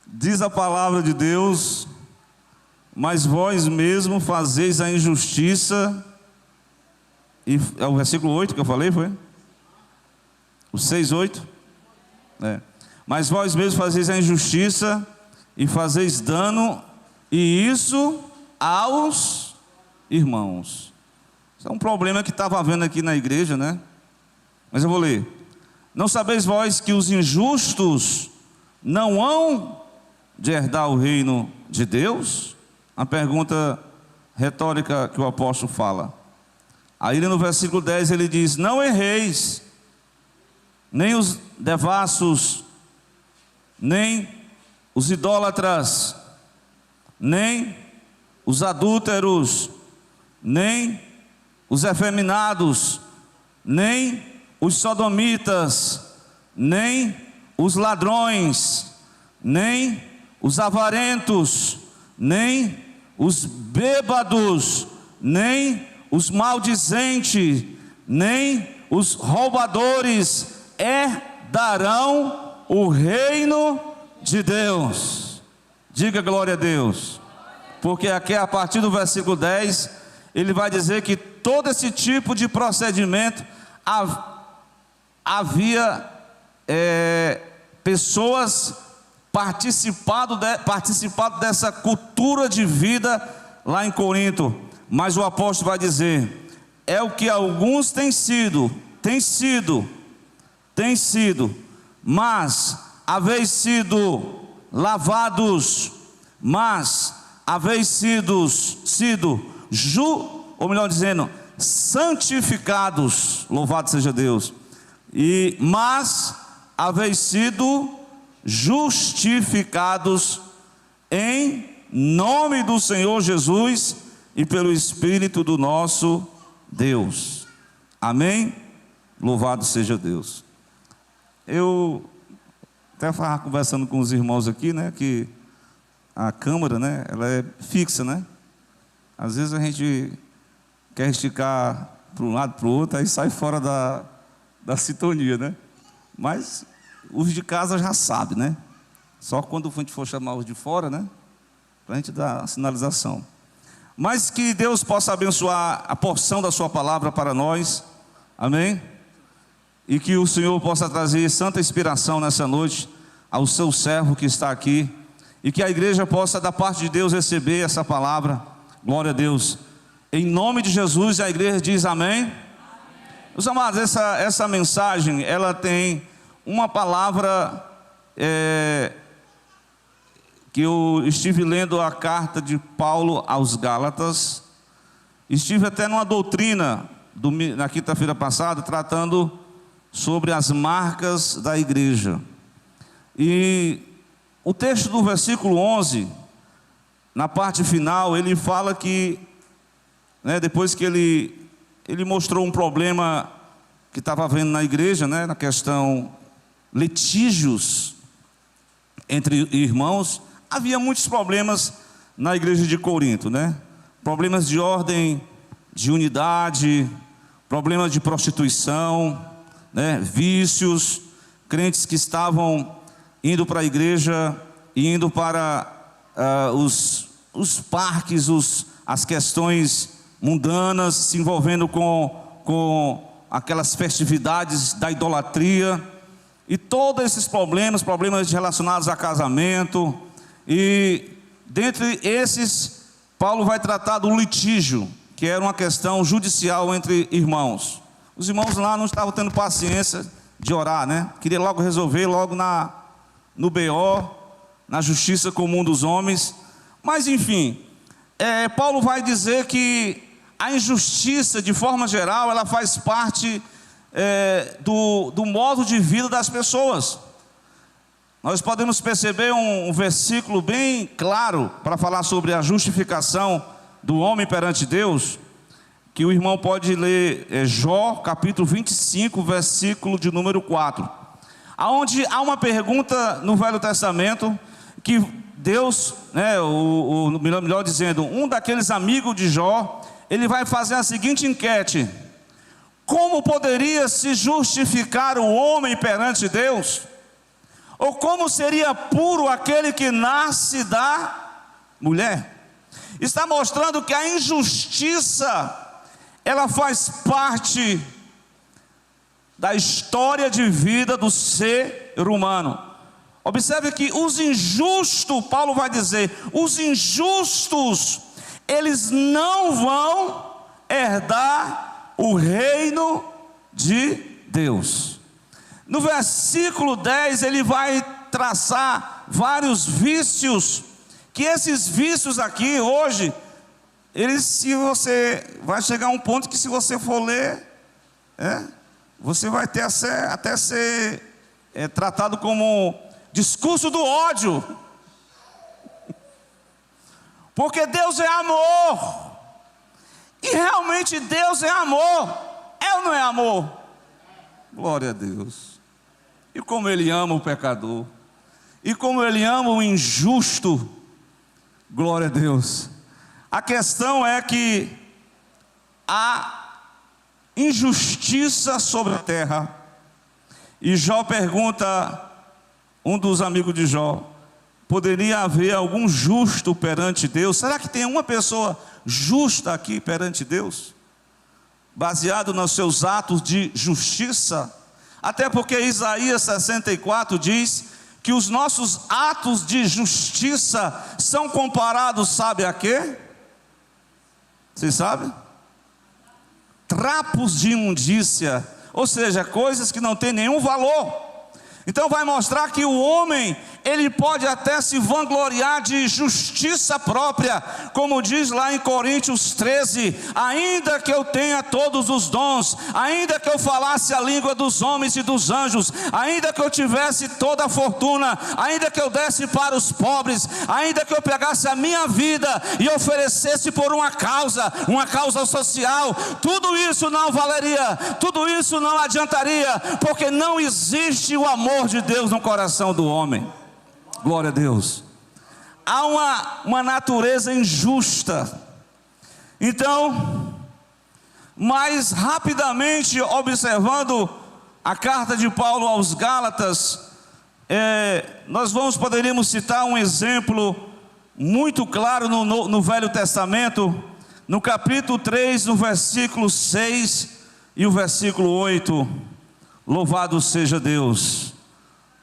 Diz a palavra de Deus: mas vós mesmo fazeis a injustiça. E é o versículo 8 que eu falei, foi? O 6, 8? Mas vós mesmos fazeis a injustiça e fazeis dano, e isso aos irmãos. Isso é um problema que estava havendo aqui na igreja, né? Mas eu vou ler. Não sabeis vós que os injustos não hão de herdar o reino de Deus? A pergunta retórica que o apóstolo fala. Aí no versículo 10 ele diz: não erreis, nem os devassos, nem os idólatras, nem os adúlteros, nem os efeminados, nem os sodomitas, nem os ladrões, nem os avarentos, nem os bêbados, nem os maldizentes, nem os roubadores herdarão o reino de Deus. Diga glória a Deus. Porque aqui a partir do versículo 10 ele vai dizer que todo esse tipo de procedimento havia pessoas participado dessa cultura de vida lá em Corinto. Mas o apóstolo vai dizer: é o que alguns têm sido, mas haveis sido lavados, mas haveis sido ou melhor dizendo, santificados, louvado seja Deus, mas haveis sido justificados em nome do Senhor Jesus e pelo Espírito do nosso Deus. Amém? Louvado seja Deus. Eu até estava conversando com os irmãos aqui, né, que a câmera, né, ela é fixa, né? Às vezes a gente quer esticar para um lado, para o outro, aí sai fora da sintonia, né? Mas os de casa já sabem, né? Só quando a gente for chamar os de fora, né, para a gente dar a sinalização. Mas que Deus possa abençoar a porção da sua palavra para nós, amém? E que o Senhor possa trazer santa inspiração nessa noite ao seu servo que está aqui, e que a igreja possa da parte de Deus receber essa palavra. Glória a Deus, em nome de Jesus. E a igreja diz amém. Meus amados, essa mensagem, ela tem uma palavra, que eu estive lendo a carta de Paulo aos Gálatas, estive até numa doutrina, na quinta-feira passada, tratando sobre as marcas da igreja, e o texto do versículo 11, na parte final, ele fala que, né, depois que ele mostrou um problema que estava havendo na igreja, né, na questão litígios entre irmãos. Havia muitos problemas na igreja de Corinto, né? Problemas de ordem, de unidade, problemas de prostituição, né? Vícios, crentes que estavam indo para a igreja e indo para os parques, as questões mundanas, se envolvendo com aquelas festividades da idolatria, e todos esses problemas relacionados a casamento. E dentre esses, Paulo vai tratar do litígio, que era uma questão judicial entre irmãos. Os irmãos lá não estavam tendo paciência de orar, né? Queria logo resolver, logo no BO, na justiça comum dos homens. Mas enfim, Paulo vai dizer que a injustiça, de forma geral, ela faz parte do modo de vida das pessoas. Nós podemos perceber um versículo bem claro para falar sobre a justificação do homem perante Deus, que o irmão pode ler, Jó capítulo 25, versículo de número 4, aonde há uma pergunta no Velho Testamento, que Deus, né, melhor dizendo, um daqueles amigos de Jó, ele vai fazer a seguinte enquete: como poderia se justificar o homem perante Deus? Ou como seria puro aquele que nasce da mulher? Está mostrando que a injustiça, ela faz parte da história de vida do ser humano. Observe que os injustos, Paulo vai dizer, os injustos, eles não vão herdar o reino de Deus. No versículo 10, ele vai traçar vários vícios, que esses vícios aqui, hoje, eles, se você, vai chegar a um ponto que se você for ler, você vai ter até ser tratado como discurso do ódio. Porque Deus é amor. E realmente Deus é amor. É ou não é amor? Glória a Deus. E como Ele ama o pecador. E como Ele ama o injusto. Glória a Deus. A questão é que há injustiça sobre a terra. E Jó pergunta, um dos amigos de Jó, poderia haver algum justo perante Deus? Será que tem uma pessoa justa aqui perante Deus? Baseado nos seus atos de justiça? Até porque Isaías 64 diz que os nossos atos de justiça são comparados, sabe a quê? Vocês sabem? Trapos de imundícia, ou seja, coisas que não têm nenhum valor. Então vai mostrar que o homem, ele pode até se vangloriar de justiça própria, como diz lá em Coríntios 13, ainda que eu tenha todos os dons, ainda que eu falasse a língua dos homens e dos anjos, ainda que eu tivesse toda a fortuna, ainda que eu desse para os pobres, ainda que eu pegasse a minha vida e oferecesse por uma causa social, tudo isso não valeria, tudo isso não adiantaria, porque não existe o amor de Deus no coração do homem. Glória a Deus. Há uma natureza injusta. Então, mais rapidamente, observando a carta de Paulo aos Gálatas, nós poderíamos citar um exemplo muito claro no Velho Testamento, no capítulo 3, no versículo 6 e o versículo 8. Louvado seja Deus.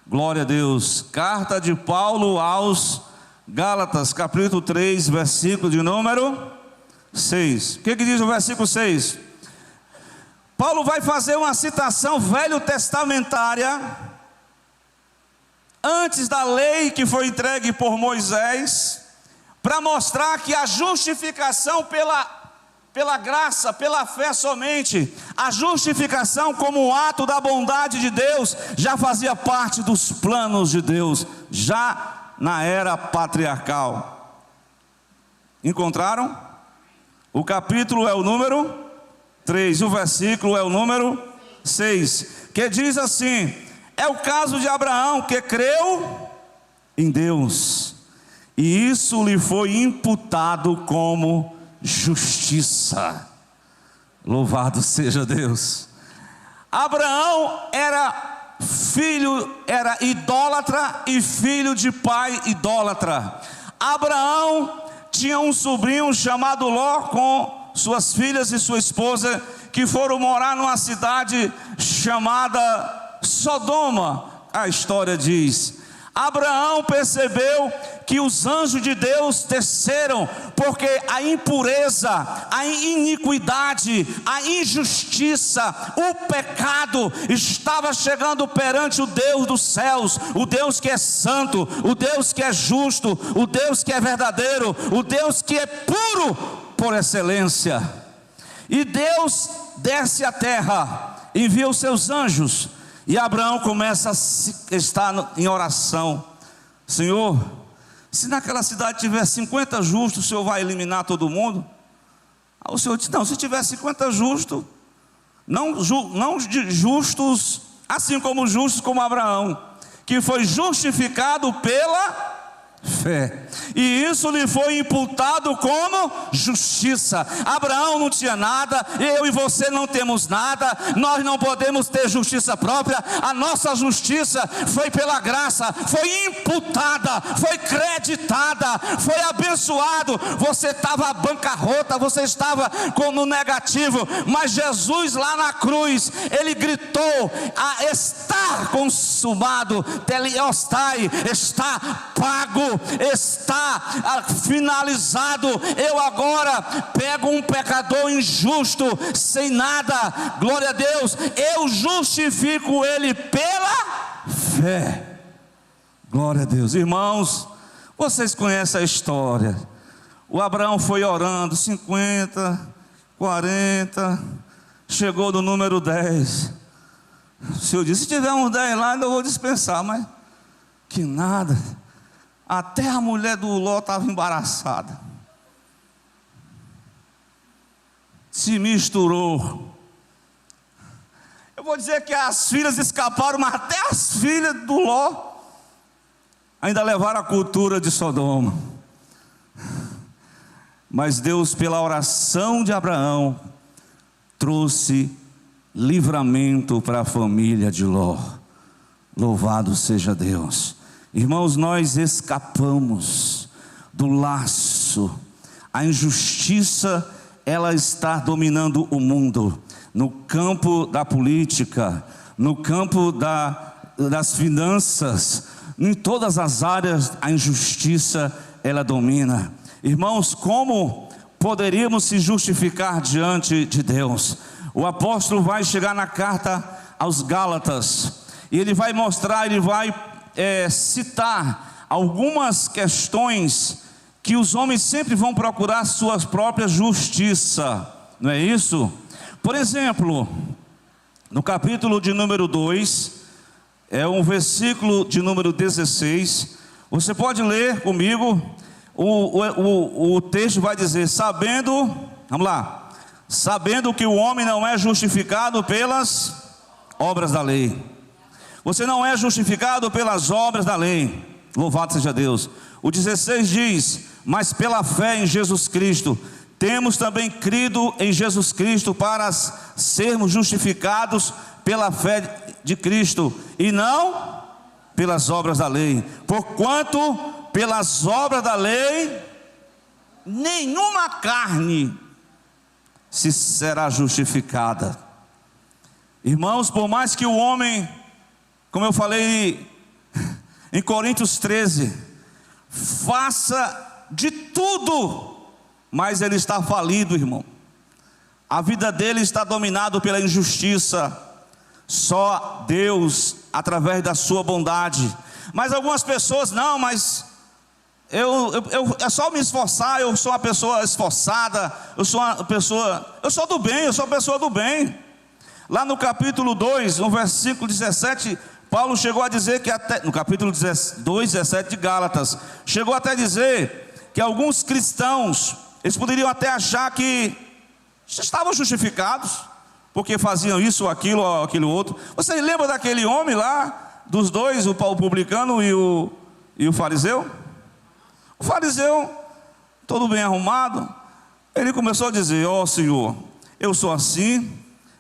Glória a Deus. Carta de Paulo aos Gálatas, capítulo 3, versículo de número 6. O que diz o versículo 6? Paulo vai fazer uma citação velho testamentária, antes da lei que foi entregue por Moisés, para mostrar que a justificação pela graça, pela fé somente, a justificação como um ato da bondade de Deus, já fazia parte dos planos de Deus, já na era patriarcal. Encontraram? O capítulo é o número 3, o versículo é o número 6, que diz assim: é o caso de Abraão, que creu em Deus, e isso lhe foi imputado como justiça. Louvado seja Deus. Abraão era idólatra e filho de pai idólatra. Abraão tinha um sobrinho chamado Ló, com suas filhas e sua esposa, que foram morar numa cidade chamada Sodoma. A história diz: Abraão percebeu que os anjos de Deus desceram, porque a impureza, a iniquidade, a injustiça, o pecado estava chegando perante o Deus dos céus, o Deus que é santo, o Deus que é justo, o Deus que é verdadeiro, o Deus que é puro por excelência. E Deus desce à terra, envia os seus anjos, e Abraão começa a estar em oração: Senhor, se naquela cidade tiver 50 justos, o Senhor vai eliminar todo mundo? Aí o Senhor disse: não, se tiver 50 justos, não justos, assim como justos como Abraão, que foi justificado pela fé, e isso lhe foi imputado como justiça. Abraão não tinha nada, eu e você não temos nada, nós não podemos ter justiça própria. A nossa justiça foi pela graça, foi imputada, foi creditada, foi abençoado. Você estava bancarrota, você estava no negativo, mas Jesus lá na cruz, ele gritou: está consumado, telestai, está pago, está finalizado. Eu agora pego um pecador injusto, sem nada, glória a Deus, eu justifico ele pela fé. Glória a Deus. Irmãos, vocês conhecem a história. O Abraão foi orando, 50, 40, chegou no número 10. O Senhor disse: se tiver uns 10 lá, eu vou dispensar. Mas que nada, até a mulher do Ló estava embaraçada, se misturou. Eu vou dizer que as filhas escaparam, mas até as filhas do Ló ainda levaram a cultura de Sodoma. Mas Deus, pela oração de Abraão, trouxe livramento para a família de Ló. Louvado seja Deus. Irmãos, nós escapamos do laço. A injustiça, ela está dominando o mundo, no campo da política, no campo das finanças, em todas as áreas a injustiça, ela domina. Irmãos, como poderíamos se justificar diante de Deus? O apóstolo vai chegar na carta aos Gálatas, e ele vai mostrar, ele vai citar algumas questões que os homens sempre vão procurar sua própria justiça, não é isso? Por exemplo, no capítulo de número 2, é um versículo de número 16, você pode ler comigo. O texto vai dizer: sabendo, vamos lá, sabendo que o homem não é justificado pelas obras da lei. Você não é justificado pelas obras da lei, louvado seja Deus. O 16 diz: mas pela fé em Jesus Cristo, temos também crido em Jesus Cristo para sermos justificados pela fé de Cristo, e não pelas obras da lei. Porquanto pelas obras da lei nenhuma carne se será justificada. Irmãos, por mais que o homem, como eu falei em Coríntios 13, faça de tudo, mas ele está falido, irmão. A vida dele está dominada pela injustiça. Só Deus, através da sua bondade. Mas algumas pessoas: não, mas é só me esforçar, eu sou uma pessoa esforçada, eu sou do bem, eu sou uma pessoa do bem. Lá no capítulo 2, no versículo 17, Paulo chegou a dizer que até, no capítulo 2, 17 de Gálatas, chegou até a dizer que alguns cristãos, eles poderiam até achar que estavam justificados, porque faziam isso ou aquilo outro. Você lembra daquele homem lá, dos dois, o publicano e o fariseu? O fariseu, todo bem arrumado, ele começou a dizer: ó Senhor, eu sou assim,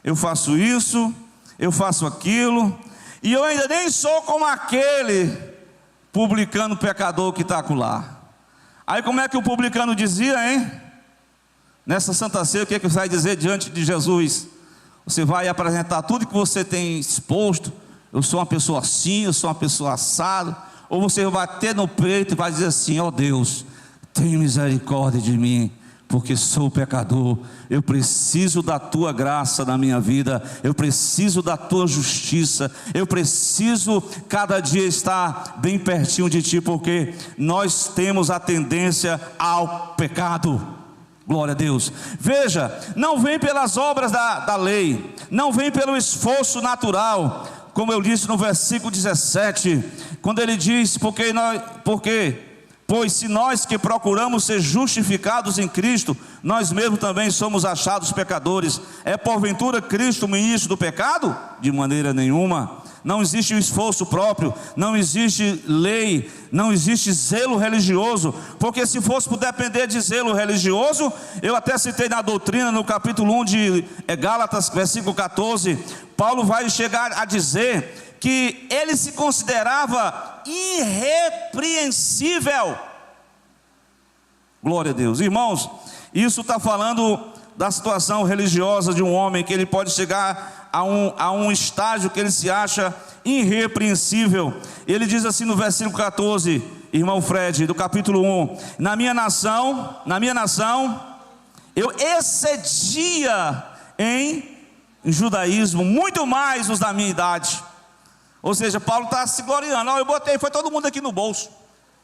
eu faço isso, eu faço aquilo, e eu ainda nem sou como aquele publicano pecador que está lá. Aí como é que o publicano dizia, hein? Nessa Santa Ceia, o que é que você vai dizer diante de Jesus? Você vai apresentar tudo que você tem exposto: eu sou uma pessoa assim, eu sou uma pessoa assado. Ou você vai bater no peito e vai dizer assim: ó Deus, tem misericórdia de mim, porque sou pecador, eu preciso da tua graça na minha vida, eu preciso da tua justiça, eu preciso cada dia estar bem pertinho de ti, porque nós temos a tendência ao pecado. Glória a Deus. Veja, não vem pelas obras da lei, não vem pelo esforço natural, como eu disse no versículo 17, quando ele diz: pois se nós que procuramos ser justificados em Cristo, nós mesmos também somos achados pecadores, é porventura Cristo ministro do pecado? De maneira nenhuma. não existe um esforço próprio, não existe lei, não existe zelo religioso, porque se fosse por depender de zelo religioso, eu até citei na doutrina, no capítulo 1 de Gálatas, versículo 14, Paulo vai chegar a dizer que ele se considerava irrepreensível. Glória a Deus. Irmãos, isso está falando da situação religiosa de um homem, que ele pode chegar a um estágio que ele se acha irrepreensível. Ele diz assim no versículo 14, irmão Fred, do capítulo 1: na minha nação, eu excedia em judaísmo, muito mais os da minha idade. Ou seja, Paulo está se gloriando. Eu botei, foi todo mundo aqui no bolso.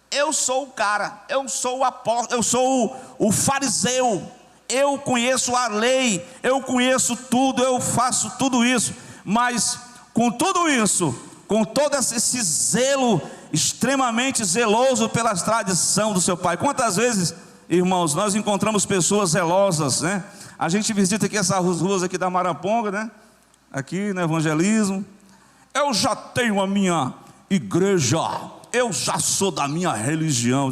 Eu sou o cara, eu sou o apóstolo, eu sou o fariseu, eu conheço a lei, eu conheço tudo, eu faço tudo isso. Mas com tudo isso, com todo esse zelo extremamente zeloso pela tradição do seu pai. Quantas vezes, irmãos, nós encontramos pessoas zelosas, né? A gente visita aqui essas ruas aqui da Maraponga, né? Aqui no evangelismo. Eu já tenho a minha igreja, eu já sou da minha religião.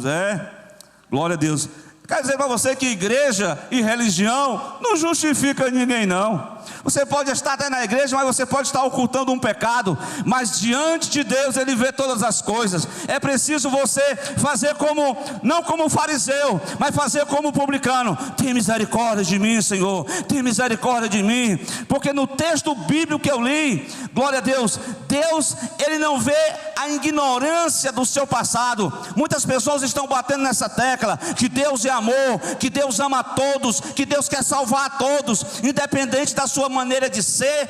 Glória a Deus. Quer dizer para você que igreja e religião não justifica ninguém, não. Você pode estar até na igreja, mas você pode estar ocultando um pecado. Mas diante de Deus Ele vê todas as coisas. É preciso você fazer como, não como fariseu, mas fazer como publicano. Tem misericórdia de mim, Senhor, tem misericórdia de mim. Porque no texto bíblico que eu li, glória a Deus, Deus, Ele não vê a ignorância do seu passado. Muitas pessoas estão batendo nessa tecla, que Deus é amor, que Deus ama a todos, que Deus quer salvar a todos, independente da sua maneira de ser,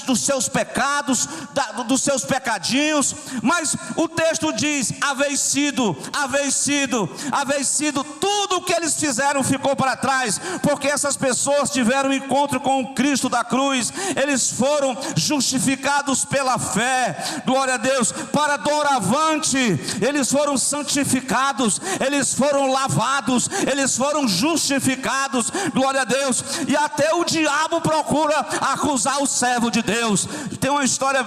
dos seus pecados, dos seus pecadinhos. Mas o texto diz: haveis sido, tudo o que eles fizeram ficou para trás, porque essas pessoas tiveram um encontro com o Cristo da cruz. Eles foram justificados pela fé, glória a Deus, para doravante, eles foram santificados, eles foram lavados, eles foram justificados, glória a Deus. E até o diabo procura acusar o servo de Deus. Tem uma história,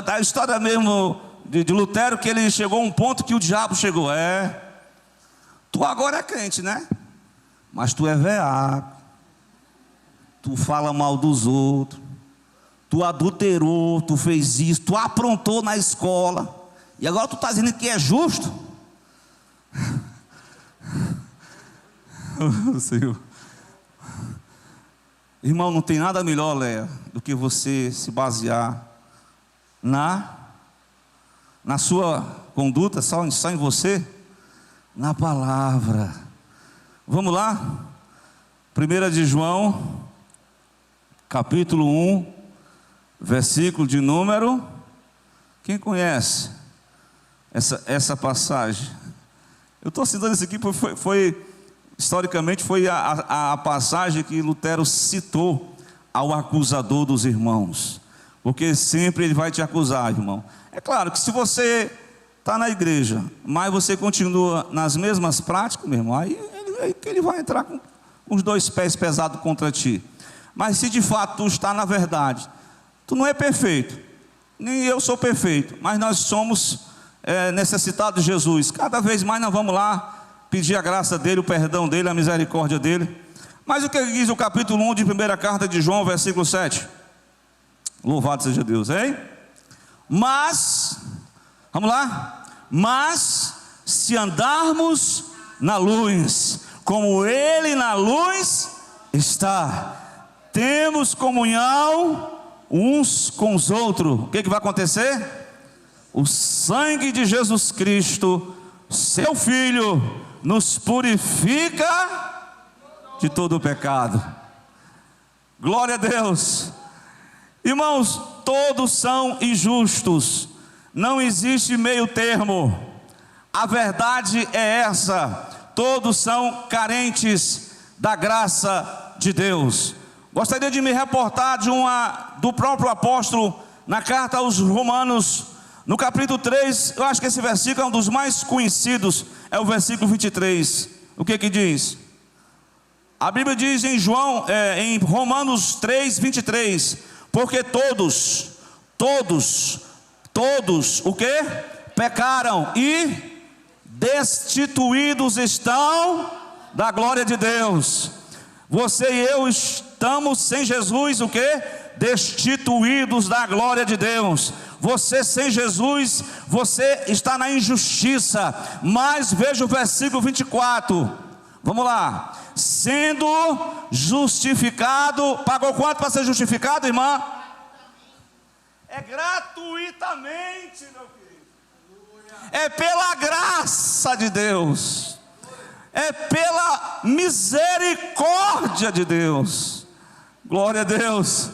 da história mesmo de Lutero, que ele chegou a um ponto que o diabo chegou: tu agora é crente, né? Mas tu é veaco, tu fala mal dos outros, tu adulterou, tu fez isso, tu aprontou na escola, e agora tu está dizendo que é justo? Senhor. Irmão, não tem nada melhor, Léa, do que você se basear na sua conduta, só em você, na palavra. Vamos lá? 1 de João, capítulo 1, versículo de número... Quem conhece essa passagem? Eu estou citando isso aqui porque historicamente foi a passagem que Lutero citou ao acusador dos irmãos, porque sempre ele vai te acusar, irmão. É claro que se você está na igreja, mas você continua nas mesmas práticas, meu irmão, aí ele vai entrar com os dois pés pesados contra ti. Mas se de fato tu está na verdade, tu não é perfeito, nem eu sou perfeito, mas nós somos necessitados de Jesus. Cada vez mais nós vamos lá pedir a graça dele, o perdão dele, a misericórdia dele. Mas o que diz o capítulo 1 de 1ª carta de João, versículo 7? Louvado seja Deus, hein? Mas, vamos lá? Mas, se andarmos na luz, como Ele na luz está, temos comunhão uns com os outros. O que vai acontecer? O sangue de Jesus Cristo, seu Filho, nos purifica de todo o pecado. Glória a Deus. Irmãos, todos são injustos, não existe meio termo. A verdade é essa: todos são carentes da graça de Deus. Gostaria de me reportar do próprio apóstolo na carta aos Romanos, no capítulo 3, eu acho que esse versículo é um dos mais conhecidos, é o versículo 23. O que diz? A Bíblia diz em Romanos 3, 23: porque todos Todos, o quê? Pecaram e destituídos estão da glória de Deus. Você e eu estamos sem Jesus, o quê? Destituídos da glória de Deus. Você sem Jesus, você está na injustiça. Mas veja o versículo 24. Vamos lá. Sendo justificado, pagou quanto para ser justificado, irmã? É gratuitamente, meu querido. É pela graça de Deus. É pela misericórdia de Deus. Glória a Deus.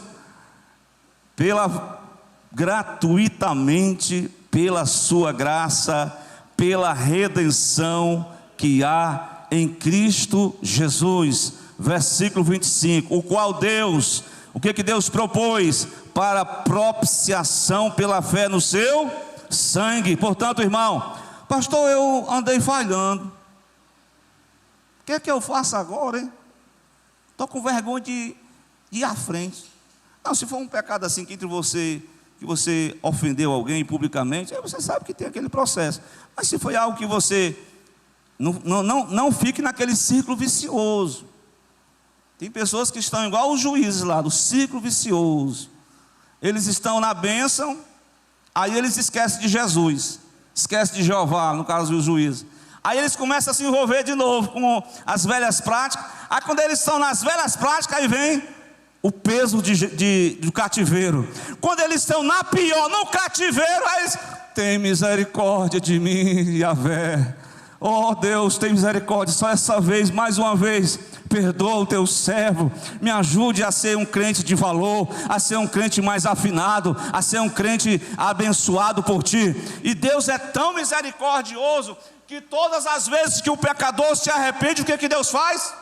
Gratuitamente, pela sua graça, pela redenção que há em Cristo Jesus. Versículo 25. O qual Deus, o que Deus propôs? Para propiciação pela fé no seu sangue. Portanto, irmão, pastor, eu andei falhando. O que é que eu faço agora, hein? Estou com vergonha de ir à frente. Não, se for um pecado assim que você ofendeu alguém publicamente, aí você sabe que tem aquele processo. Mas se foi algo que você não fique naquele círculo vicioso. Tem pessoas que estão igual os juízes lá, do círculo vicioso. Eles estão na bênção, aí eles esquecem de Jesus, esquecem de Jeová, no caso dos juízes. Aí eles começam a se envolver de novo com as velhas práticas. Aí quando eles estão nas velhas práticas, aí vem o peso do cativeiro. Quando eles estão no cativeiro, aí eles, tem misericórdia de mim, Yahvé. Oh Deus, tem misericórdia, só essa vez, mais uma vez, perdoa o teu servo, me ajude a ser um crente de valor, a ser um crente mais afinado, a ser um crente abençoado por ti. E Deus é tão misericordioso, que todas as vezes que o pecador se arrepende, o que Deus faz?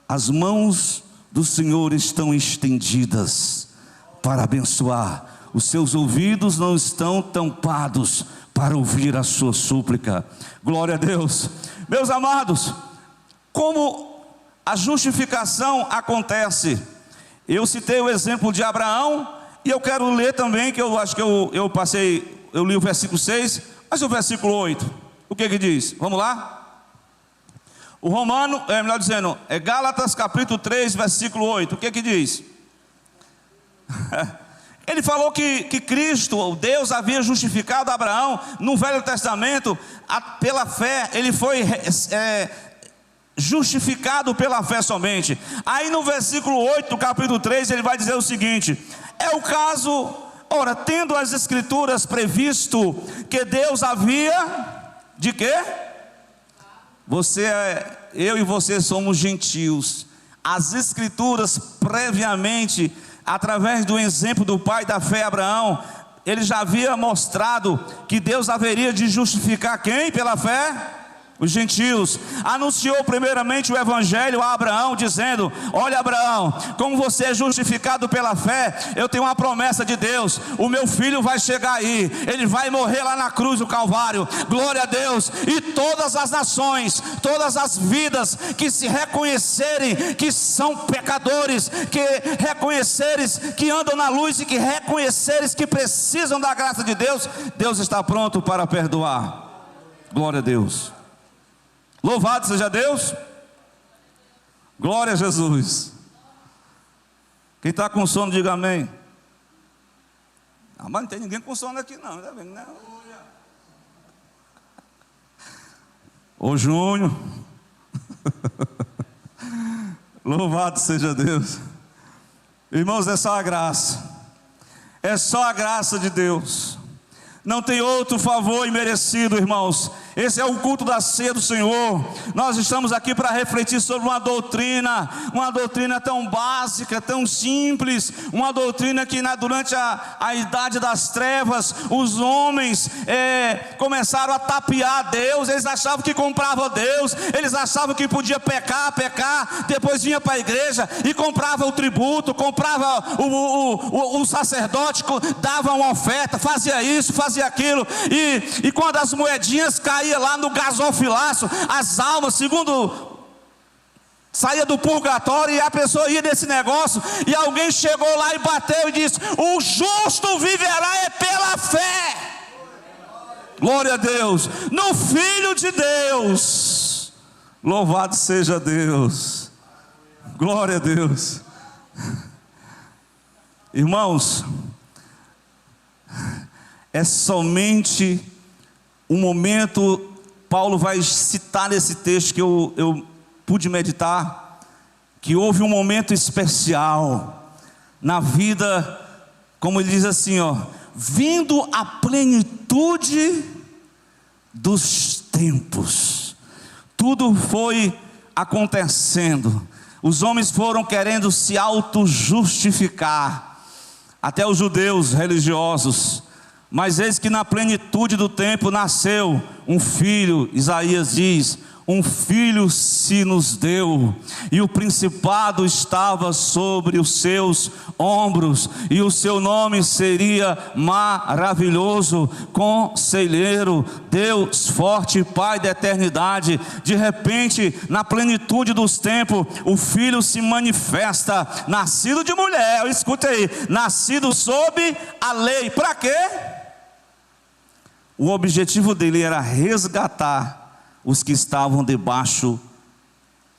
As mãos do Senhor estão estendidas para abençoar. Os seus ouvidos não estão tampados para ouvir a sua súplica. Glória a Deus. Meus amados, como a justificação acontece? Eu citei o exemplo de Abraão, e eu quero ler também, que eu acho que eu li o versículo 6, mas o versículo 8, o que diz? Vamos lá? O Romano, melhor dizendo, é Gálatas capítulo 3, versículo 8, o que diz? Ele falou que Cristo, Deus, havia justificado Abraão no Velho Testamento, pela fé. Ele foi justificado pela fé somente. Aí no versículo 8 do capítulo 3, ele vai dizer o seguinte: é o caso, ora, tendo as escrituras previsto que Deus havia, de quê? Eu e você somos gentios. As escrituras previamente, através do exemplo do pai da fé Abraão, ele já havia mostrado que Deus haveria de justificar quem pela fé? Os gentios. Anunciou primeiramente o evangelho a Abraão, dizendo: olha Abraão, como você é justificado pela fé, eu tenho uma promessa de Deus, o meu filho vai chegar aí, ele vai morrer lá na cruz do Calvário, glória a Deus, e todas as nações, todas as vidas que se reconhecerem que são pecadores, que reconhecerem que andam na luz e que reconhecerem que precisam da graça de Deus, Deus está pronto para perdoar. Glória a Deus. Louvado seja Deus. Glória a Jesus. Quem está com sono, diga amém. Ah, mas não tem ninguém com sono aqui não, tá vendo? Ô Júnior. Louvado seja Deus. Irmãos, é só a graça. É só a graça de Deus. Não tem outro favor imerecido, irmãos. Esse é o culto da ceia do Senhor. Nós estamos aqui para refletir sobre uma doutrina tão básica, tão simples, uma doutrina que durante a idade das trevas, os homens começaram a tapear Deus. Eles achavam que compravam Deus, eles achavam que podia pecar, depois vinha para a igreja e comprava o tributo, comprava o sacerdote, dava uma oferta, fazia isso, fazia aquilo, e quando as moedinhas caíam lá no gasofilaço, as almas, segundo saía do purgatório e a pessoa ia nesse negócio, e alguém chegou lá e bateu e disse: o justo viverá é pela fé. Glória a Deus, no Filho de Deus. Louvado seja Deus. Glória a Deus. Irmãos, é somente um momento. Paulo vai citar nesse texto que eu pude meditar, que houve um momento especial na vida, como ele diz assim, vindo a plenitude dos tempos, tudo foi acontecendo, os homens foram querendo se auto-justificar, até os judeus religiosos, mas eis que na plenitude do tempo nasceu um filho. Isaías diz: um filho se nos deu, e o principado estava sobre os seus ombros, e o seu nome seria Maravilhoso, Conselheiro, Deus Forte, Pai da eternidade. De repente, na plenitude dos tempos, o Filho se manifesta, nascido de mulher, escute aí, nascido sob a lei. Para quê? O objetivo dele era resgatar os que estavam debaixo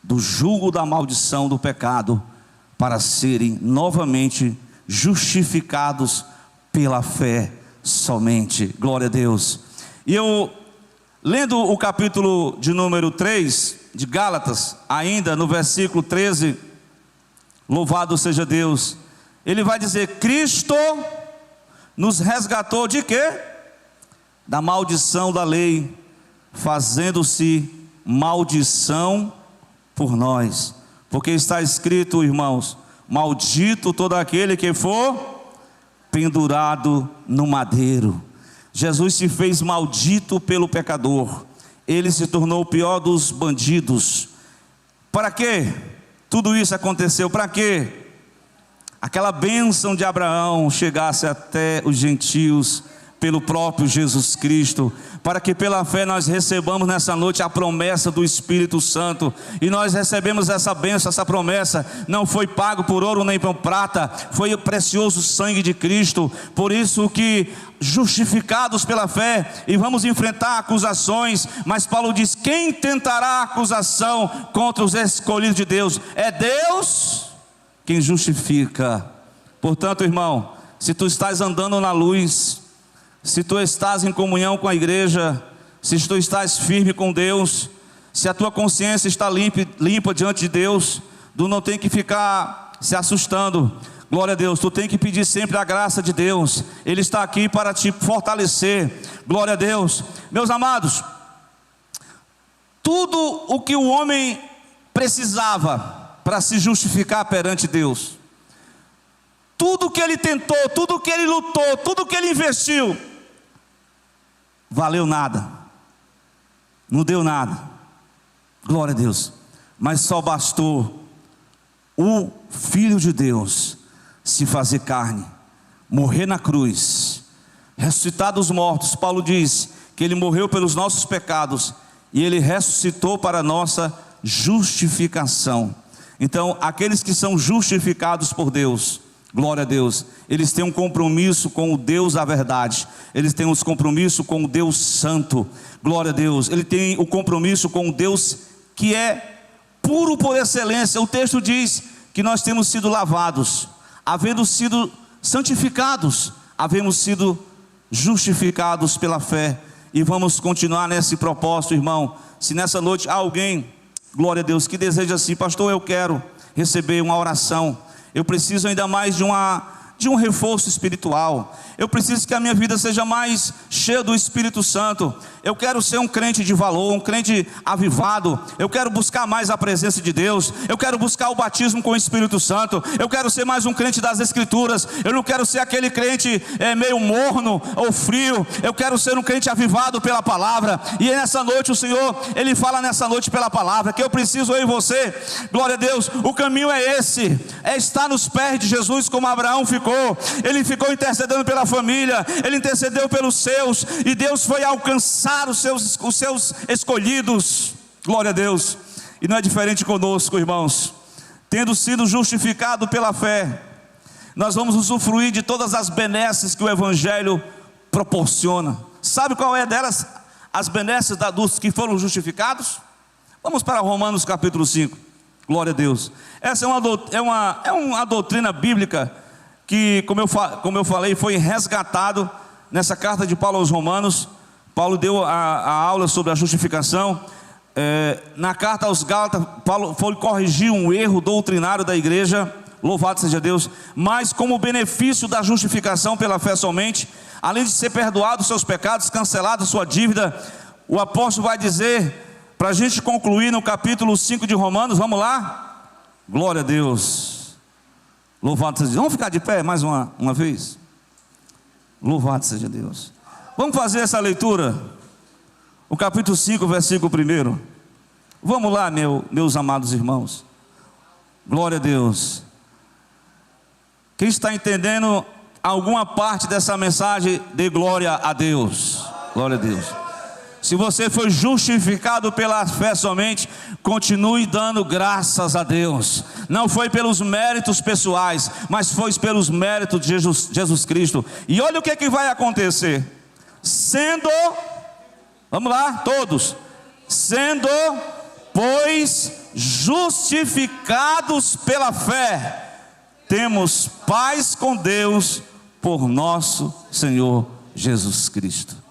do jugo da maldição do pecado, para serem novamente justificados pela fé somente. Glória a Deus. E eu, lendo o capítulo de número 3 de Gálatas, ainda no versículo 13, louvado seja Deus, ele vai dizer: Cristo nos resgatou de quê? Da maldição da lei, fazendo-se maldição por nós, porque está escrito, irmãos: maldito todo aquele que for pendurado no madeiro. Jesus se fez maldito pelo pecador, ele se tornou o pior dos bandidos. Para quê? Tudo isso aconteceu para quê? Aquela bênção de Abraão chegasse até os gentios pelo próprio Jesus Cristo, para que pela fé nós recebamos nessa noite a promessa do Espírito Santo. E nós recebemos essa bênção, essa promessa não foi pago por ouro nem por prata, foi o precioso sangue de Cristo. Por isso que justificados pela fé, e vamos enfrentar acusações, mas Paulo diz: quem tentará acusação contra os escolhidos de Deus? É Deus quem justifica. Portanto, irmão, se tu estás andando na luz, se tu estás em comunhão com a igreja, se tu estás firme com Deus, se a tua consciência está limpa diante de Deus, tu não tem que ficar se assustando. Glória a Deus, tu tem que pedir sempre a graça de Deus, Ele está aqui para te fortalecer. Glória a Deus. Meus amados, tudo o que o homem precisava para se justificar perante Deus, tudo que ele tentou, tudo que ele lutou, tudo que ele investiu, valeu nada, não deu nada. Glória a Deus. Mas só bastou o Filho de Deus se fazer carne, morrer na cruz, ressuscitar dos mortos. Paulo diz que ele morreu pelos nossos pecados e ele ressuscitou para a nossa justificação. Então, aqueles que são justificados por Deus, glória a Deus, eles têm um compromisso com o Deus da verdade, eles têm um compromisso com o Deus santo. Glória a Deus. Ele tem o compromisso com o Deus que é puro por excelência. O texto diz que nós temos sido lavados, havendo sido santificados, havemos sido justificados pela fé, e vamos continuar nesse propósito, irmão. Se nessa noite há alguém, glória a Deus, que deseja assim: pastor, eu quero receber uma oração, eu preciso ainda mais de um reforço espiritual, eu preciso que a minha vida seja mais cheia do Espírito Santo, eu quero ser um crente de valor, um crente avivado, eu quero buscar mais a presença de Deus, eu quero buscar o batismo com o Espírito Santo, eu quero ser mais um crente das Escrituras, eu não quero ser aquele crente meio morno ou frio, eu quero ser um crente avivado pela palavra. E nessa noite o Senhor, Ele fala nessa noite pela palavra, que eu preciso, eu e você, glória a Deus, o caminho é esse, é estar nos pés de Jesus como Abraão ficou. Ele ficou intercedendo pela família, ele intercedeu pelos seus, e Deus foi alcançar os seus escolhidos. Glória a Deus. E não é diferente conosco, irmãos. Tendo sido justificado pela fé, nós vamos usufruir de todas as benesses que o Evangelho proporciona. Sabe qual é delas? As benesses dos que foram justificados? Vamos para Romanos capítulo 5. Glória a Deus. Essa é uma doutrina bíblica que, como eu falei, foi resgatado nessa carta de Paulo aos Romanos. Paulo deu a aula sobre a justificação. Na carta aos Gálatas, Paulo foi corrigir um erro doutrinário da igreja, louvado seja Deus. Mas como benefício da justificação pela fé somente, além de ser perdoado os seus pecados, cancelado sua dívida, o apóstolo vai dizer, para a gente concluir no capítulo 5 de Romanos, vamos lá? Glória a Deus, louvado seja Deus. Vamos ficar de pé mais uma vez? Louvado seja Deus. Vamos fazer essa leitura, o capítulo 5, versículo 1. Vamos lá, meus amados irmãos. Glória a Deus. Quem está entendendo alguma parte dessa mensagem, dê glória a Deus. Glória a Deus. Se você foi justificado pela fé somente, continue dando graças a Deus. Não foi pelos méritos pessoais, mas foi pelos méritos de Jesus Cristo. E olha o que vai acontecer. Vamos lá, todos. Sendo, pois, justificados pela fé, temos paz com Deus por nosso Senhor Jesus Cristo.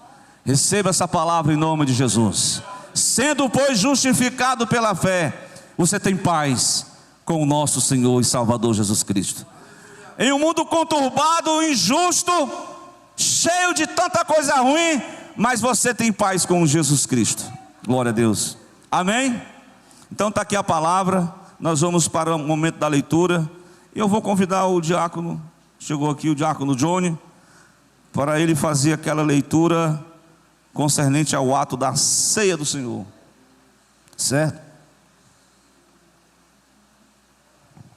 Receba essa palavra em nome de Jesus. Sendo, pois, justificado pela fé, você tem paz com o nosso Senhor e Salvador Jesus Cristo. Em um mundo conturbado, injusto, cheio de tanta coisa ruim, mas você tem paz com Jesus Cristo. Glória a Deus. Amém? Então está aqui a palavra. Nós vamos para o momento da leitura. Eu vou convidar o diácono, chegou aqui o diácono Johnny, para ele fazer aquela leitura concernente ao ato da ceia do Senhor, certo?